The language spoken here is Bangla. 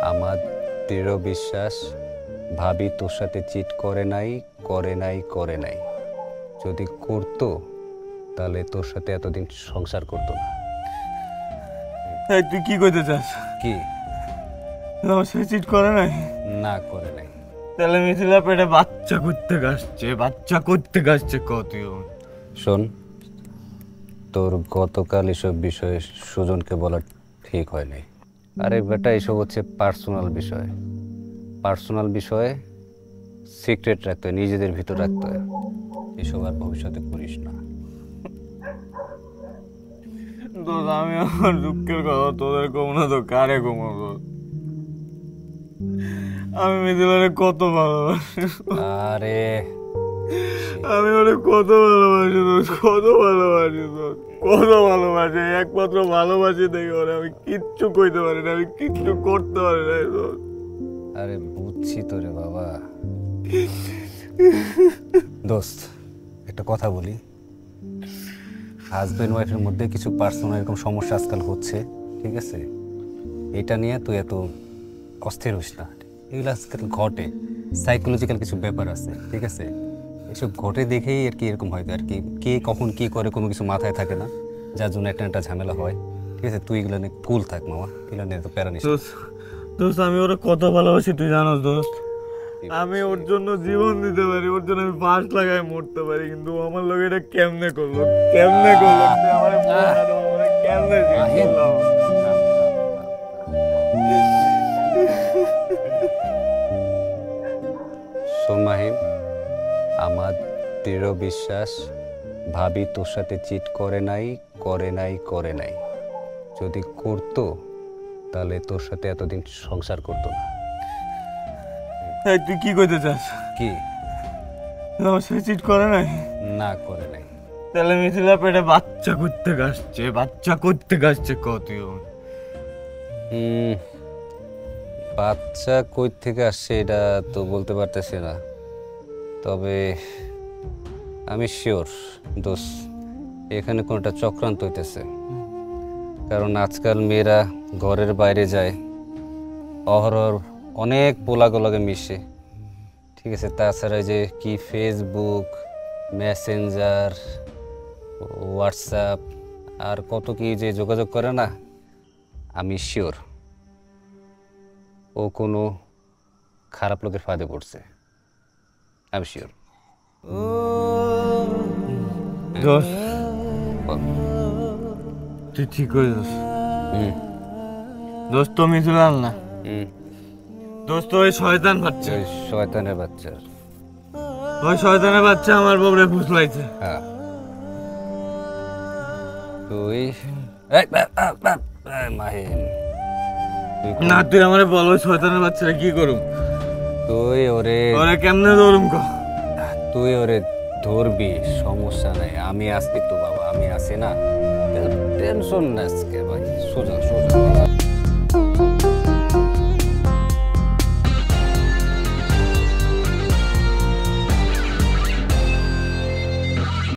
আমার দৃঢ় বিশ্বাস ভাবি তোর সাথে চিট করে নাই করে নাই করে নাই। যদি করতো তাহলে তোর সাথে এতদিন সংসার করতো না। তুই কি কইতে চাস? কি আমার সাথে চিট করে নাই? না করে নাই। তাহলে মিথিলা পেটে বাচ্চা করতে গাছছে কত। শোন, তোর গতকাল এসব বিষয়ে সুজনকে বলা ঠিক হয় নাই। আরে বেটা, এসব হচ্ছে পার্সোনাল বিষয়ে সিক্রেট রাখতে হয়, নিজেদের ভিতর রাখতে হয়। এসব আর ভবিষ্যতে করিস না। দোস্ত, আমি আমার দুঃখের কথা তোদের কমো না তো কারে কমো? আমি মিথিলারে কত ভালোবাসি। আরে আমি ওরে কত ভালোবাসি দোস্ত, কত ভালোবাসি। একমাত্র ভালোবাসি দেখি ওরে। আমি কিচ্ছু কইতে পারি না, আমি কিচ্ছু করতে পারি না দোস্ত। আরে বুঝছি তো রে বাবা। দোস্ত, একটা কথা বলি, হাজব্যান্ড ওয়াইফের মধ্যে কিছু পার্সোনাল এরকম সমস্যা আজকাল হচ্ছে, ঠিক আছে? এটা নিয়ে তুই এত অস্থির হইস না। এগুলো আজকাল ঘটে, সাইকোলজিক্যাল কিছু ব্যাপার আছে, ঠিক আছে? এসব ঘটে দেখেই আর কি এরকম হয়, আর কি কে কখন কি করে কোনো কিছু মাথায় থাকে না, যার জন্য একটা ঝামেলা হয়, ঠিক আছে? তুই এগুলো নিয়ে কুল থাক মামা, এগুলো নিয়ে তো প্যারা নিস। দোস্ত, আমি ওরে কত ভালোবাসি তুই জানোস দোস্ত। আমি ওর জন্য জীবন দিতে পারি, ওর জন্য আমি বাস লাগায় মরতে পারি, কিন্তু আমার লোক এটা কেমনে করলো? আমার কেমনে? শোন মাহিম, আমার দৃঢ় বিশ্বাস ভাবি তোর সাথে চিট করে নাই করে নাই করে নাই। যদি করতো তাহলে তোর সাথে এতদিন সংসার করতো না। তুই কি কইতে চাস? কি আমার সাথে চিট করে নাই? না করে নাই। তাহলে মিথিলা পেটে বাচ্চা করতে গাছছে কত। বাচ্চা কই থেকে আসছে এটা তো বলতে পারতেছি না, তবে আমি শিওর দোস্ত, এখানে কোনটা চক্রান্ত হইতেছে। কারণ আজকাল মেয়েরা ঘরের বাইরে যায়, অহরহ অনেক পোলাগুলোকে মিশে, ঠিক আছে? তাছাড়া যে কি ফেসবুক, মেসেঞ্জার, হোয়াটসঅ্যাপ আর কত কি যে যোগাযোগ করে না, আমি শিওর ও কোনো খারাপ লোকের ফাঁদে পড়ছে। আমি শিওর। তুই ঠিক করে দোস্ত, মিথিলা না দোস্ত, ওই শয়তান বাচ্চা, শয়তানের বাচ্চা, ওই শয়তানের বাচ্চা আমার বউরে ফুসলাইছে। হ্যাঁ, তুই মাহিম, না তুই আমারে বল, ওই শয়তানের বাচ্চারা কি করুম? তুই ওরে কেমনে ধরুম? তুই ওরে ধরবি, সমস্যা নাই, আমি আসছি তো বাবা, আমি আসি না, টেনশন না আজকে ভাই, সোজা সোজা।